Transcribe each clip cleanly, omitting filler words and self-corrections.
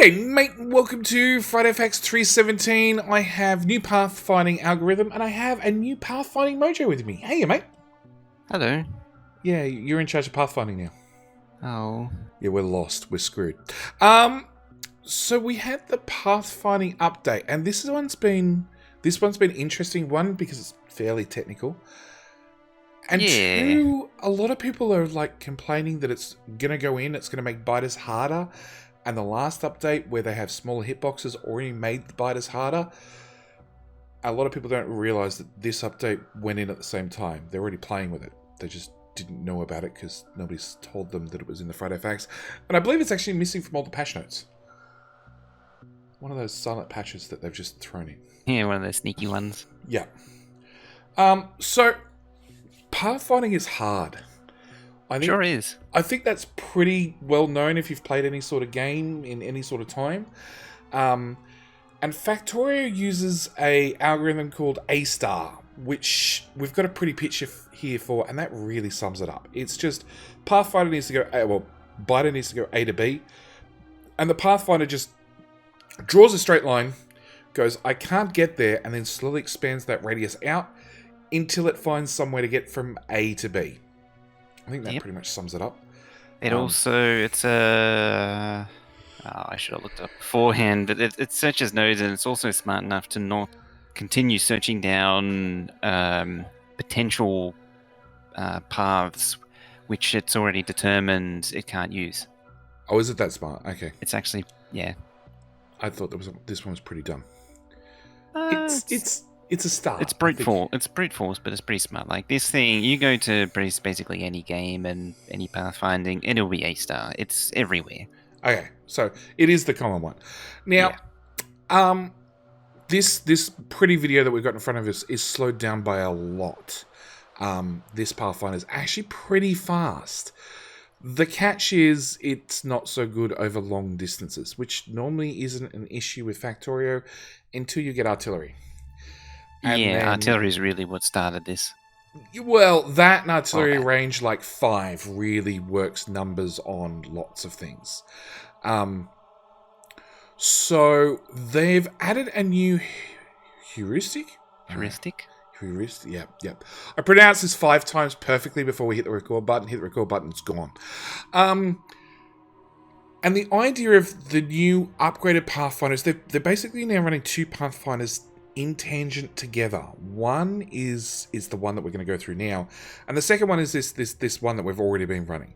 G'day, mate. Welcome to Friday Facts 317. I have new pathfinding algorithm, and I have a new pathfinding mojo with me. Hey, mate. Hello. Yeah, you're in charge of pathfinding now. Oh. Yeah, we're lost. We're screwed. So we had the pathfinding update, and this one's been interesting. One, because it's fairly technical, and Yeah. two, a lot of people are like complaining that it's gonna go in. It's gonna make biters harder. And the last update, where they have smaller hitboxes, already made the biters harder. A lot of people don't realise that this update went in at the same time. They're already playing with it. They just didn't know about it because nobody's told them that it was in the Friday Facts. And I believe it's actually missing from all the patch notes. One of those silent patches that they've just thrown in. Yeah, one of those sneaky ones. Yeah. So, pathfinding is hard. Sure is. I think that's pretty well known if you've played any sort of game in any sort of time. And Factorio uses a algorithm called A*, which we've got a pretty picture here for, and that really sums it up. It's just Pathfinder needs to go Biter needs to go A to B, and the Pathfinder just draws a straight line, goes, I can't get there, and then slowly expands that radius out until it finds somewhere to get from A to B. I think that pretty much sums it up. It it's a... I should have looked up beforehand, but it searches nodes, and it's also smart enough to not continue searching down potential paths which it's already determined it can't use. Oh, is it that smart? Okay. It's actually, yeah. I thought this one was pretty dumb. It's a start. It's brute force. It's brute force, but it's pretty smart. Like this thing, you go to basically any game and any pathfinding, and it'll be A*. It's everywhere. Okay, so it is the common one. Now, this pretty video that we've got in front of us is slowed down by a lot. This pathfinder is actually pretty fast. The catch is it's not so good over long distances, which normally isn't an issue with Factorio until you get artillery. And artillery is really what started this. Well, that and artillery range like 5 really works numbers on lots of things. So they've added a new heuristic? Heuristic? Heuristic, yep. I pronounced this 5 times perfectly before we hit the record button. Hit the record button, it's gone. And the idea of the new upgraded Pathfinders, they're basically now running 2 Pathfinders in tangent together. One is the one that we're going to go through now, and the second one is this one that we've already been running.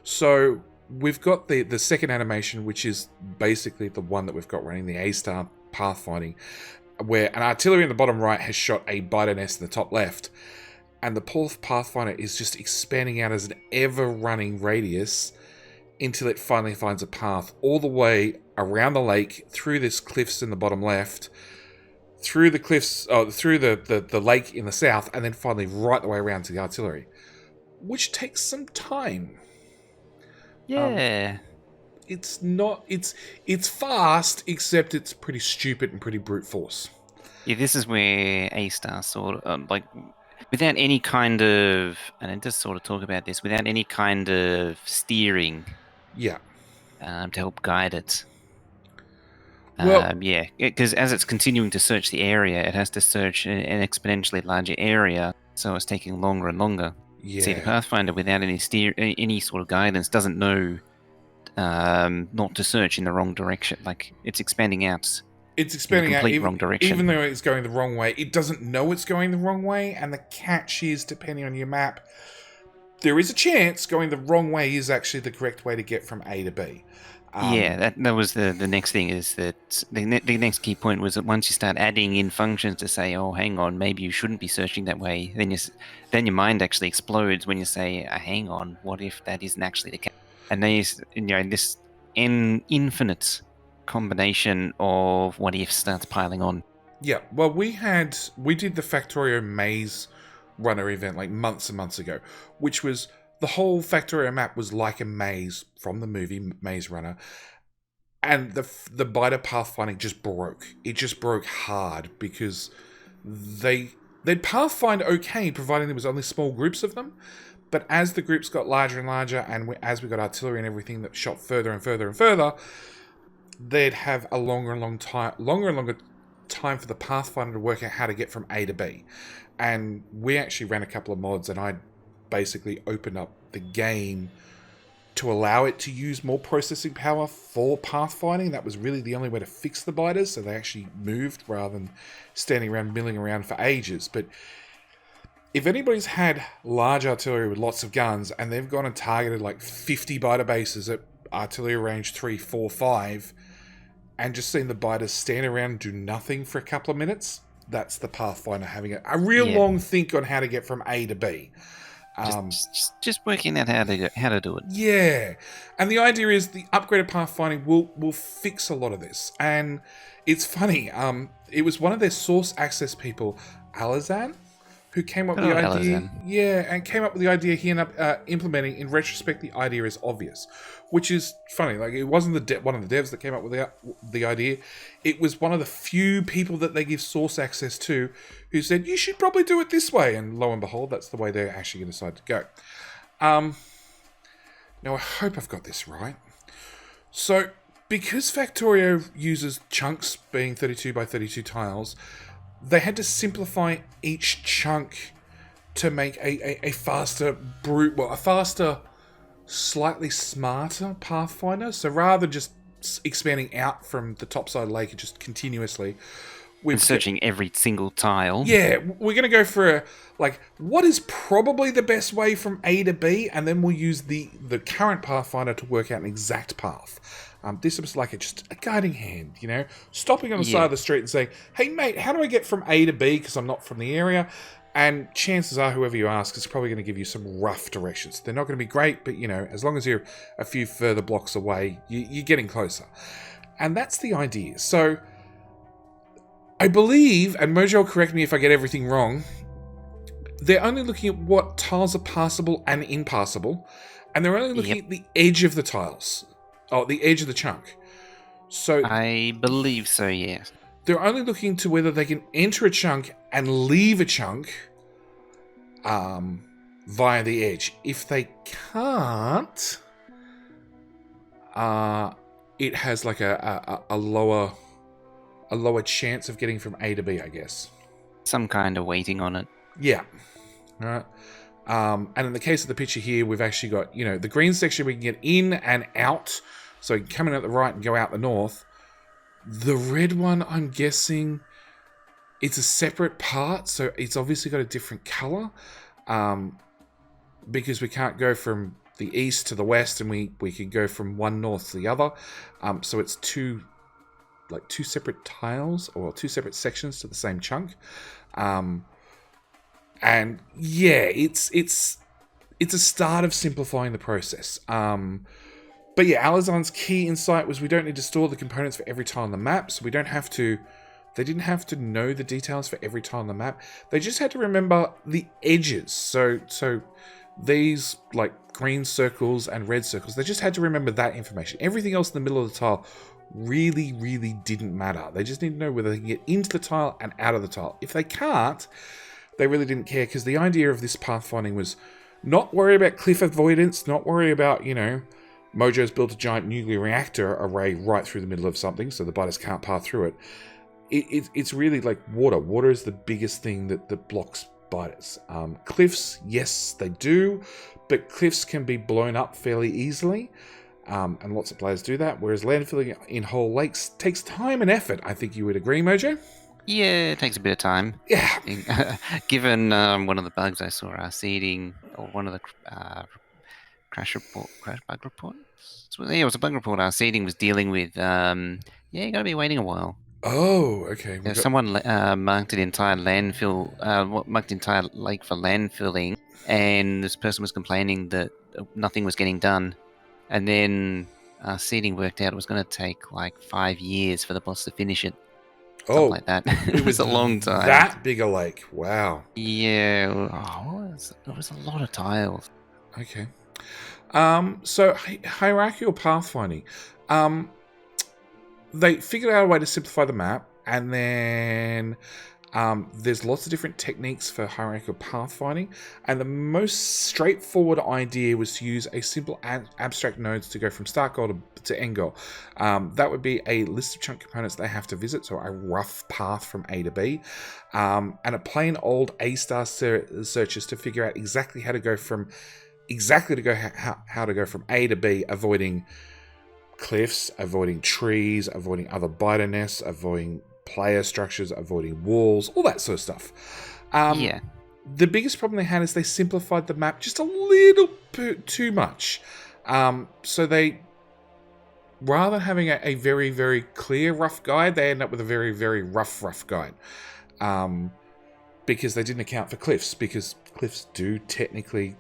So we've got the second animation, which is basically the one that we've got running, the A* pathfinding, where an artillery in the bottom right has shot a biter nest in the top left, and the pathfinder is just expanding out as an ever-running radius until it finally finds a path all the way around the lake, through this cliffs in the bottom left, through the cliffs, through the lake in the south, and then finally right the way around to the artillery, which takes some time. Yeah. It's fast, except it's pretty stupid and pretty brute force. Yeah, this is where A* sort of, like, without any kind of, and I just sort of talk about this, without any kind of steering. Yeah. To help guide it. Well, because as it's continuing to search the area, it has to search an exponentially larger area, so it's taking longer and longer. Yeah. See, the Pathfinder, without any sort of guidance, doesn't know not to search in the wrong direction. Like, it's expanding out. It's expanding out, wrong direction. Even though it's going the wrong way, it doesn't know it's going the wrong way, and the catch is, depending on your map, there is a chance going the wrong way is actually the correct way to get from A to B. That was the next thing, is that the next key point was that once you start adding in functions to say, oh, hang on, maybe you shouldn't be searching that way, then your mind actually explodes when you say, hang on, what if that isn't actually the case? And then this infinite combination of what if starts piling on. Yeah, well, we did the Factorio Maze Runner event like months and months ago, which was the whole Factorio map was like a maze from the movie Maze Runner, and the biter pathfinding just broke. It just broke hard because they'd pathfind okay, providing there was only small groups of them. But as the groups got larger and larger, and as we got artillery and everything that shot further and further and further, they'd have a longer and longer time for the Pathfinder to work out how to get from A to B. And we actually ran a couple of mods, and I basically opened up the game to allow it to use more processing power for pathfinding. That was really the only way to fix the biters, so they actually moved rather than standing around milling around for ages. But if anybody's had large artillery with lots of guns and they've gone and targeted like 50 biter bases at artillery range 3, 4, 5 and just seen the biters stand around and do nothing for a couple of minutes, that's the Pathfinder having a real long think on how to get from A to B. Just working out how to do it. Yeah, and the idea is the upgraded pathfinding will fix a lot of this. And it's funny. It was one of their source access people, Alizan, who came up with the idea. Alizan. Yeah, and came up with the idea he ended up implementing. In retrospect, the idea is obvious, which is funny. Like, it wasn't one of the devs that came up with the idea. It was one of the few people that they give source access to who said, you should probably do it this way. And lo and behold, that's the way they're actually going to decide to go. Now, I hope I've got this right. So, because Factorio uses chunks being 32 by 32 tiles, they had to simplify each chunk to make a faster, slightly smarter Pathfinder. So rather than just expanding out from the topside lake just continuously, we're searching every single tile. Yeah, we're going to go for what is probably the best way from A to B, and then we'll use the current Pathfinder to work out an exact path. This was like just a guiding hand, stopping on the side of the street and saying, hey, mate, how do I get from A to B because I'm not from the area? And chances are, whoever you ask is probably going to give you some rough directions. They're not going to be great, but, as long as you're a few further blocks away, you're getting closer. And that's the idea. So I believe, and Mojo will correct me if I get everything wrong, they're only looking at what tiles are passable and impassable, and they're only looking at the edge of the tiles. Oh, the edge of the chunk. So I believe so, yes. They're only looking to whether they can enter a chunk and leave a chunk via the edge. If they can't, it has like a lower chance of getting from A to B, I guess. Some kind of weighting on it. Yeah. All right. And in the case of the picture here, we've actually got, the green section we can get in and out. So you can come in at the right and go out the north. The red one, I'm guessing, it's a separate part. So it's obviously got a different color. Because we can't go from the east to the west, and we can go from one north to the other. So it's two separate tiles or two separate sections to the same chunk. And yeah, it's a start of simplifying the process. But yeah, Alizan's key insight was we don't need to store the components for every tile on the map, so they didn't have to know the details for every tile on the map. They just had to remember the edges. So these green circles and red circles, they just had to remember that information. Everything else in the middle of the tile really, really didn't matter. They just need to know whether they can get into the tile and out of the tile. If they can't, they really didn't care, because the idea of this pathfinding was not worry about cliff avoidance, not worry about, Mojo's built a giant nuclear reactor array right through the middle of something, so the biters can't pass through it. It's really like water. Water is the biggest thing that blocks biters. Cliffs, yes, they do, but cliffs can be blown up fairly easily, and lots of players do that, whereas landfilling in whole lakes takes time and effort. I think you would agree, Mojo? Yeah, it takes a bit of time. Yeah. Given one of the bugs I saw, our seeding, or one of the crash bug reports. So, yeah, it was a bug report our seeding was dealing with. You got to be waiting a while. Oh, okay. Someone marked an entire landfill, marked an entire lake for landfilling, and this person was complaining that nothing was getting done. And then our seeding worked out it was going to take 5 years for the boss to finish it. Something like that. It was a long time. That big a lake. Wow. Yeah. It was a lot of tiles. Okay. So hierarchical pathfinding. They figured out a way to simplify the map, and then There's lots of different techniques for hierarchical pathfinding, and the most straightforward idea was to use a simple abstract nodes to go from start goal to end goal. That would be a list of chunk components they have to visit, so a rough path from A to B, and a plain old A-star searches to figure out exactly how to go from how to go from A to B, avoiding cliffs, avoiding trees, avoiding other biter nests, avoiding player structures, avoiding walls, all that sort of stuff. The biggest problem they had is they simplified the map just a little bit too much. So they, rather than having a very, very clear rough guide, they end up with a very, very rough guide. Because they didn't account for cliffs, because cliffs do technically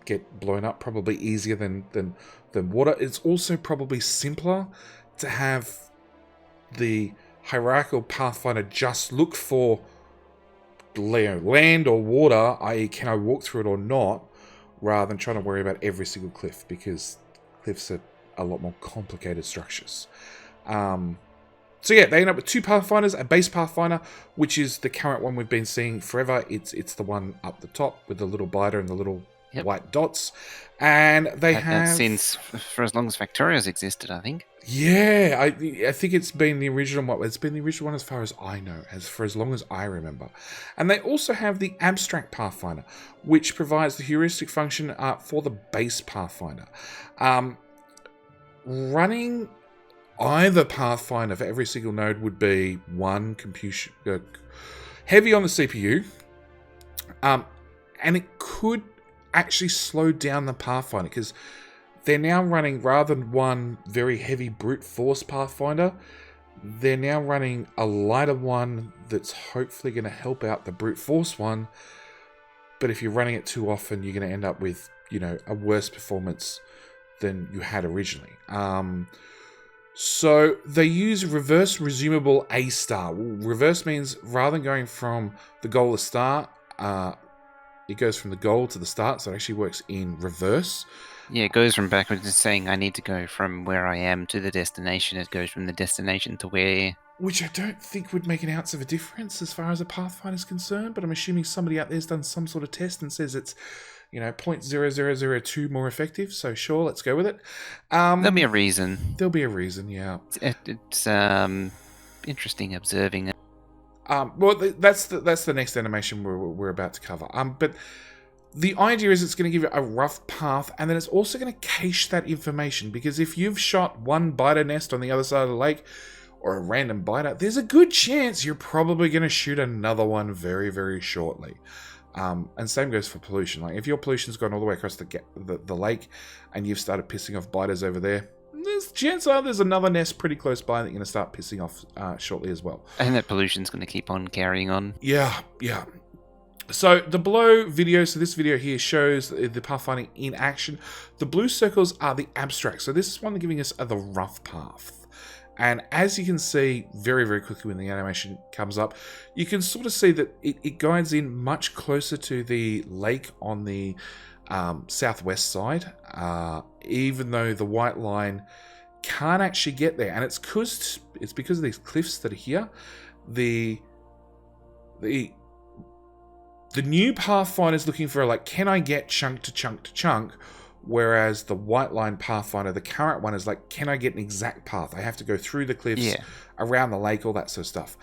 get blown up probably easier than water. It's also probably simpler to have the hierarchical pathfinder just look for land or water, i.e. can I walk through it or not, rather than trying to worry about every single cliff, because cliffs are a lot more complicated structures. So yeah, they end up with two pathfinders, a base pathfinder, which is the current one we've been seeing forever. It's the one up the top with the little biter and the little white dots. And they have... since for as long as Factorio's existed, I think. Yeah, I think it's been the original one. It's been the original one as far as I know, for as long as I remember. And they also have the abstract pathfinder, which provides the heuristic function for the base pathfinder. Running either pathfinder for every single node would be one computation heavy on the CPU, and it could actually slow down the pathfinder, because they're now running, rather than one very heavy brute force pathfinder, they're now running a lighter one that's hopefully going to help out the brute force one. But if you're running it too often, you're going to end up with, a worse performance than you had originally. So they use reverse resumable A-star. Reverse means rather than going from the goal to start, it goes from the goal to the start, so it actually works in reverse. Yeah, it goes from backwards. It's saying I need to go from where I am to the destination. It goes from the destination to where... Which I don't think would make an ounce of a difference as far as a Pathfinder is concerned, but I'm assuming somebody out there's done some sort of test and says it's, 0.0002 more effective, so sure, let's go with it. There'll be a reason. There'll be a reason, yeah. It's interesting observing it. Well, that's the next animation we're about to cover. But the idea is it's going to give you a rough path, and then it's also going to cache that information, because if you've shot one biter nest on the other side of the lake, or a random biter, there's a good chance you're probably going to shoot another one very, very shortly. And same goes for pollution. Like if your pollution's gone all the way across the lake, and you've started pissing off biters over there, there's a chance there's another nest pretty close by that you're going to start pissing off shortly as well. And that pollution's going to keep on carrying on. Yeah. So the below video, so this video here shows the pathfinding in action. The blue circles are the abstract. So this is one giving us the rough path. And as you can see very, very quickly when the animation comes up, you can sort of see that it guides in much closer to the lake on the southwest side, even though the white line can't actually get there. And it's because of these cliffs that are here. The new Pathfinder is looking for can I get chunk to chunk to chunk? Whereas the white line Pathfinder, the current one, is can I get an exact path? I have to go through the cliffs, around the lake, all that sort of stuff.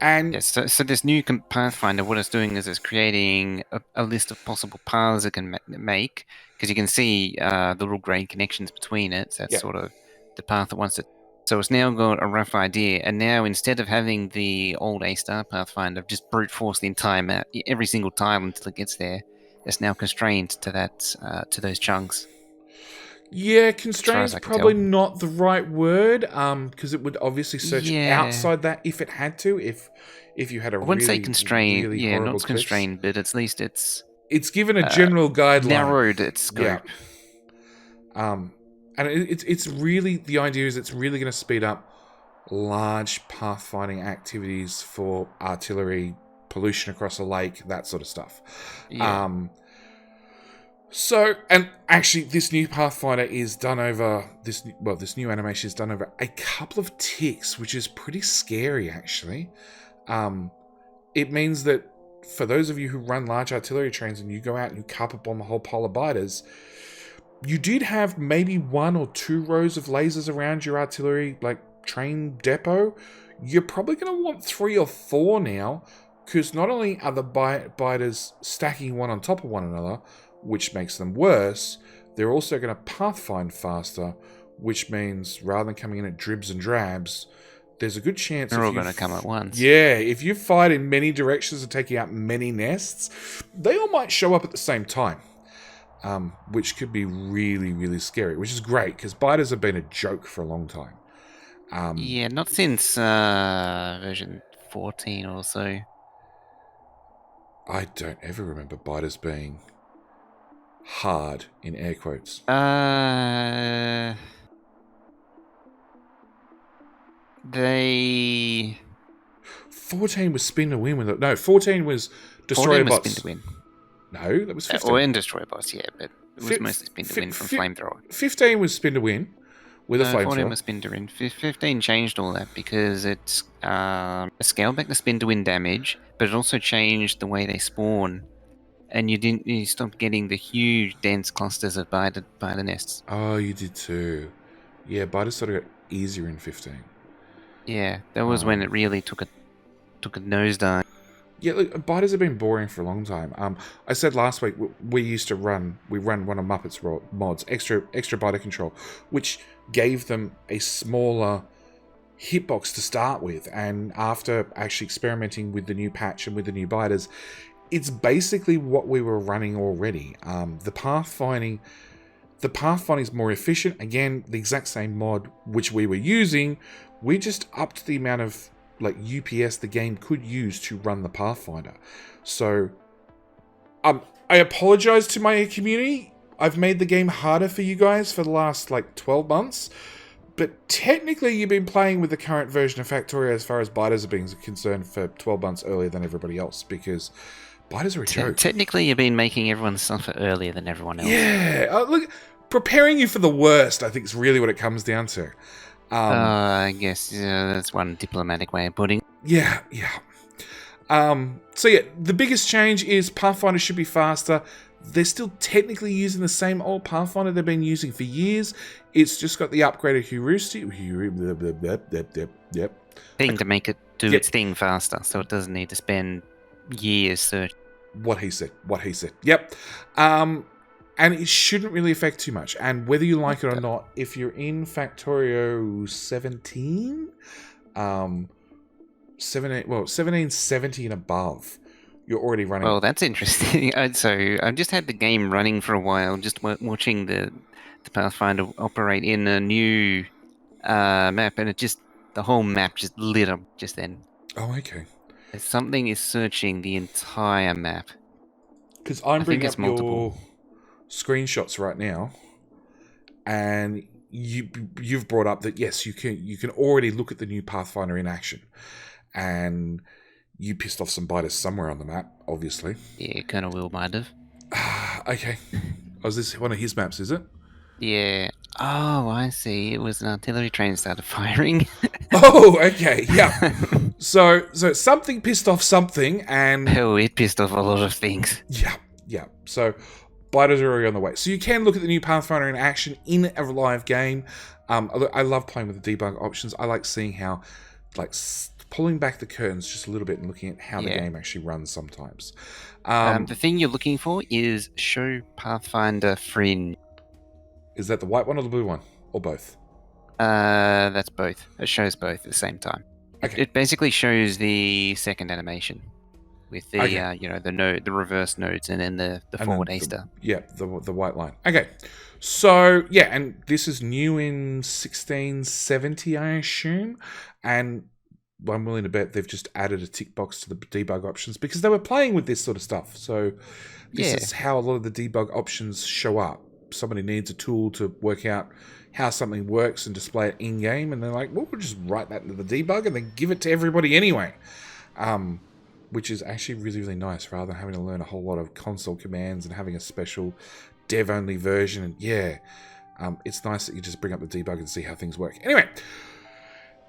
And so this new Pathfinder, what it's doing is it's creating a list of possible paths it can make, because you can see the little grey connections between it. So that's sort of the path it wants to. So it's now got a rough idea, and now instead of having the old A-star Pathfinder just brute force the entire map every single time until it gets there, it's now constrained to that to those chunks. Yeah, constrained is probably not the right word, because it would obviously search outside that if it had to. If you had a I wouldn't really, say constrained, really not constrained, but at least it's given a general guideline, narrowed its scope. Yeah. And it's really, the idea is it's really going to speed up large pathfinding activities for artillery, pollution across a lake, that sort of stuff. Yeah. So, and actually, this new Pathfinder is done over this new animation is done over a couple of ticks, which is pretty scary, actually. it means that for those of you who run large artillery trains and you go out and you carpet bomb a whole pile of biters, you did have maybe 1 or 2 rows of lasers around your artillery, like, train depot. You're probably going to want 3 or 4 now, because not only are the biters stacking one on top of one another, which makes them worse, they're also going to pathfind faster, which means rather than coming in at dribs and drabs, there's a good chance they're all going to come at once. Yeah, if you fight in many directions and taking out many nests, they all might show up at the same time, which could be really, really scary, which is great, because biters have been a joke for a long time. Yeah, not since version 14 or so. I don't ever remember biters being hard, in air quotes. They... 14 was spin to win. No, 14 was destroyer bots. Spin to win. No, that was 15. Or in destroyer bots, yeah, but it was mostly spin to win from flamethrower. 15 was spin to win with a flamethrower. 14 was spin to win. 15 changed all that because it's scaled back the spin to win damage, but it also changed the way they spawn. And you stopped getting the huge dense clusters of biter nests. Oh, you did too. Yeah, biters sort of got easier in 15. Yeah, that was when it really took a nosedive. Yeah, look, biters have been boring for a long time. I said last week we run one of Muppets mods, extra biter control, which gave them a smaller hitbox to start with, and after actually experimenting with the new patch and with the new biters, it's basically what we were running already. The pathfinding is more efficient. Again, the exact same mod which we were using. We just upped the amount of UPS the game could use to run the Pathfinder. So, I apologize to my community. I've made the game harder for you guys for the last 12 months. But technically, you've been playing with the current version of Factorio as far as biters are being concerned for 12 months earlier than everybody else, because biters are a joke. Technically, you've been making everyone suffer earlier than everyone else. Yeah, look, preparing you for the worst, I think, is really what it comes down to. I guess that's one diplomatic way of putting it. Yeah. So yeah, the biggest change is Pathfinder should be faster. They're still technically using the same old Pathfinder they've been using for years. It's just got the upgraded heuristic. Thing to make it do its thing faster, so it doesn't need to spend years searching. What he said. Yep. And it shouldn't really affect too much. And whether you like it or not, if you're in Factorio 17, 1770 and above, you're already running. Well, that's interesting. So I've just had the game running for a while, just watching the Pathfinder operate in a new map, and the whole map just lit up just then. Oh, okay. Something is searching the entire map. Because I'm bringing up your screenshots right now, and you've brought up that yes, you can already look at the new Pathfinder in action, and you pissed off some biters somewhere on the map, obviously. Yeah, Colonel Will might have. Okay. Was this one of his maps, is it? Yeah. Oh, I see. It was an artillery train started firing. Oh, okay. Yeah. So something pissed off something, and it pissed off a lot of things. Yeah. So biters are already on the way. So you can look at the new Pathfinder in action in a live game. I love playing with the debug options. I like seeing how, pulling back the curtains just a little bit and looking at how the game actually runs sometimes. The thing you're looking for is Show Pathfinder Fringe. Is that the white one or the blue one? Or both? That's both. It shows both at the same time. Okay. It basically shows the second animation with the the reverse nodes and then the forward A-star. The white line. Okay. So yeah, and this is new in 1670, I assume, and I'm willing to bet they've just added a tick box to the debug options because they were playing with this sort of stuff. So this is how a lot of the debug options show up. Somebody needs a tool to work out how something works and display it in-game, and they're like, well, we'll just write that into the debug and then give it to everybody anyway. Which is actually really, really nice, rather than having to learn a whole lot of console commands and having a special dev-only version. And it's nice that you just bring up the debug and see how things work. Anyway,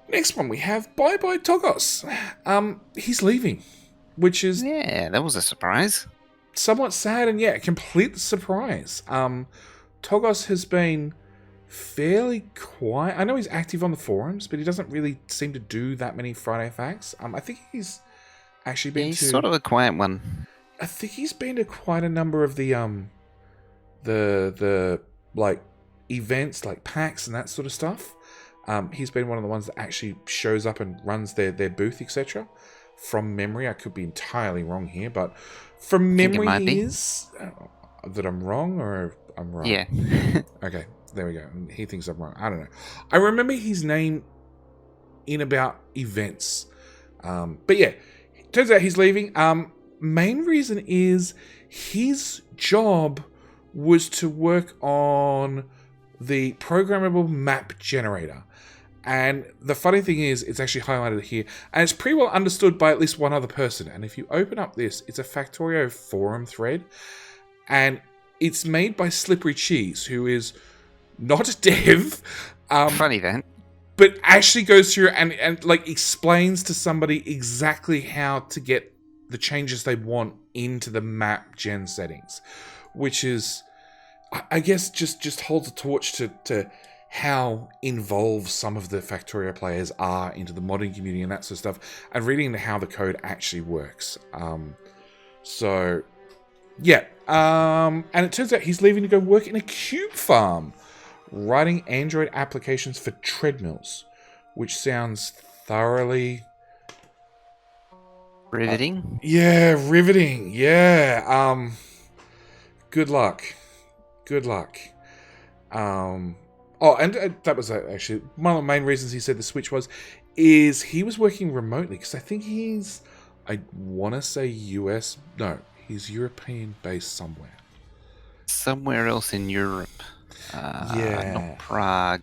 next one we have Bye Bye TOGoS. He's leaving. which is Yeah, that was a surprise. somewhat sad and a complete surprise. TOGoS has been fairly quiet. I know he's active on the forums, but he doesn't really seem to do that many Friday Facts. I think he's actually Yeah, been he's to. sort of a quiet one. I think he's been to quite a number of the like events, like PAX and that sort of stuff. He's been one of the ones that actually shows up and runs their booth, etc. From memory, I could be entirely wrong here, but from memory, he is. That I'm wrong, or I'm right? Yeah. Okay, there we go. He thinks I'm wrong. I don't know. I remember his name in about events. But yeah, turns out he's leaving. Main reason is his job was to work on the programmable map generator. And the funny thing is, it's actually highlighted here, and it's pretty well understood by at least one other person. And if you open up this, it's a Factorio forum thread, and it's made by Slippery Cheese, who is not a dev. Funny that. But actually goes through and like explains to somebody exactly how to get the changes they want into the map gen settings, which is, I guess, just holds a torch to how involved some of the Factorio players are into the modding community and that sort of stuff, and reading into how the code actually works. And it turns out he's leaving to go work in a cube farm, writing Android applications for treadmills, which sounds thoroughly Riveting. riveting. Yeah. Good luck. And that was actually one of the main reasons he said the switch is he was working remotely, because I think I want to say US. No, he's European based somewhere. Somewhere else in Europe. Not Prague.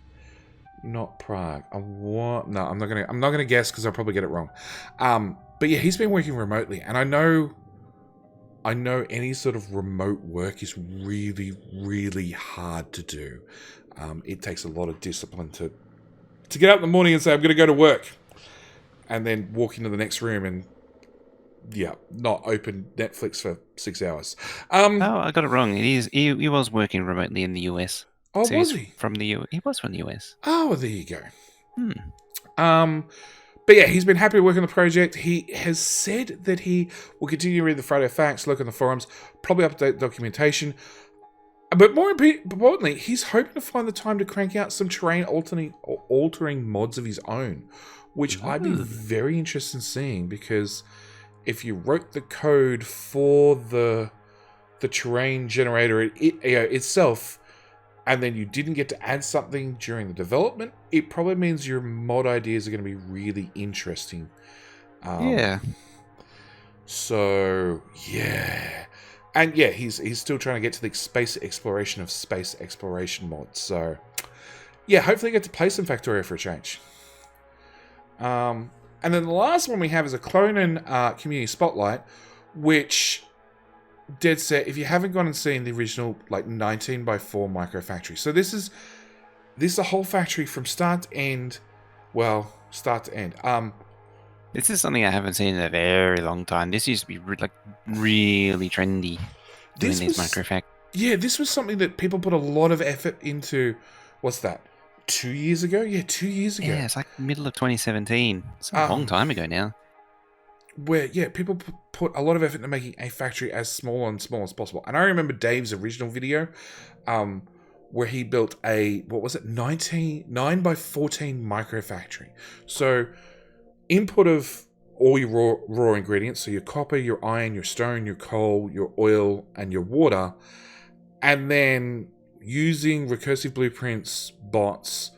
Not Prague. No, I'm not gonna guess, because I'll probably get it wrong. But yeah, he's been working remotely, and I know any sort of remote work is really, really hard to do. It takes a lot of discipline to get up in the morning and say, I'm going to go to work, and then walk into the next room and not open Netflix for 6 hours. I got it wrong. He was working remotely in the US. Oh, So was he was from the US. Oh, there you go. But yeah, he's been happy to work on the project. He has said that he will continue to read the Friday Facts, look on the forums, probably update documentation. But more importantly, he's hoping to find the time to crank out some terrain altering mods of his own, which I'd be very interested in seeing, because if you wrote the code for the terrain generator itself, and then you didn't get to add something during the development, it probably means your mod ideas are going to be really interesting. So, yeah. And yeah, he's still trying to get to the space exploration of space exploration mods. So, yeah, hopefully get to play some Factorio for a change. And then the last one we have is a Clonin Community Spotlight, which, dead set, if you haven't gone and seen the original 19x4 micro factory. So this is a whole factory from start to end. Well, start to end. This is something I haven't seen in a very long time. This used to be really trendy, doing these micro factories. Yeah, this was something that people put a lot of effort into. What's that? 2 years ago? Yeah, 2 years ago. Yeah, it's like middle of 2017. It's a long time ago now. Where, yeah, people put a lot of effort into making a factory as small as possible. And I remember Dave's original video, where he built a, 9x14 micro factory. So, input of all your raw ingredients, so your copper, your iron, your stone, your coal, your oil, and your water, and then using recursive blueprints, bots,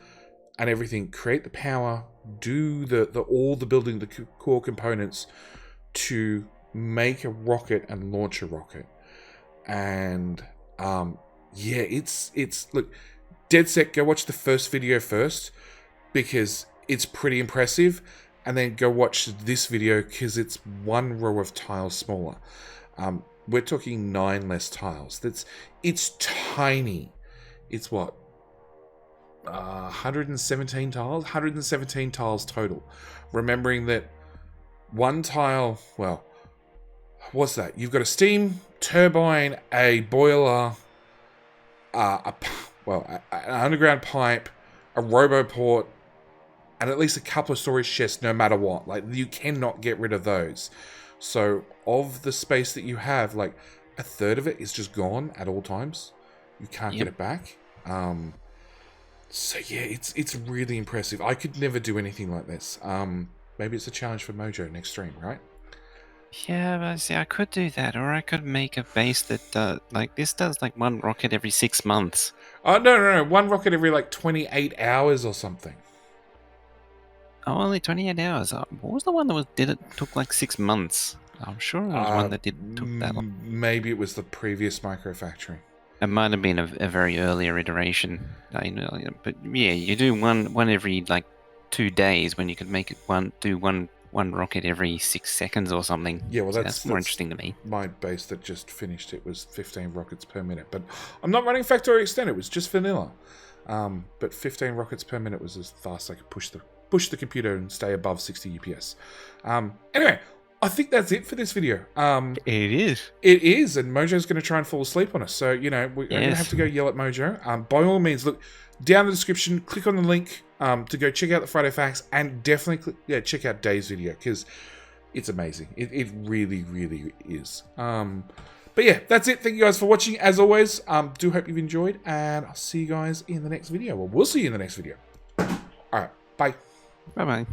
and everything, create the power, do all the building, the core components to make a rocket and launch a rocket. And it's look, dead set, go watch the first video first, because it's pretty impressive, and then go watch this video, because it's one row of tiles smaller. We're talking 9 less tiles. It's tiny. It's what, 117 tiles? 117 tiles total. Remembering that one tile, what's that? You've got a steam turbine, a boiler, an underground pipe, a roboport, and at least a couple of storage chests no matter what. Like, you cannot get rid of those. So, of the space that you have, like, a third of it is just gone at all times. You can't get it back. So, yeah, it's really impressive. I could never do anything like this. Maybe it's a challenge for Mojo next stream, right? Yeah, but see, I could do that, or I could make a base that this does like one rocket every 6 months. Oh, no. One rocket every, like, 28 hours or something. Oh, only 28 hours. What was the one that took like 6 months? I'm sure there was one that took that long. Maybe it was the previous microfactory. It might have been a very earlier iteration. But yeah, you do one every like 2 days when you could make it one rocket every 6 seconds or something. Yeah, well, that's more interesting to me. My base that just finished, it was 15 rockets per minute. But I'm not running Factorio Extended, it was just vanilla. But 15 rockets per minute was as fast as I could push the computer and stay above 60 UPS. Anyway, I think that's it for this video. It is. It is, and Mojo's going to try and fall asleep on us. So, we're going to have to go yell at Mojo. By all means, look, down in the description, click on the link to go check out the Friday Facts, and definitely check out Dave's video, because it's amazing. It really, really is. But yeah, that's it. Thank you guys for watching. As always, do hope you've enjoyed, and I'll see you guys in the next video. Well, we'll see you in the next video. All right, bye. Bye-bye.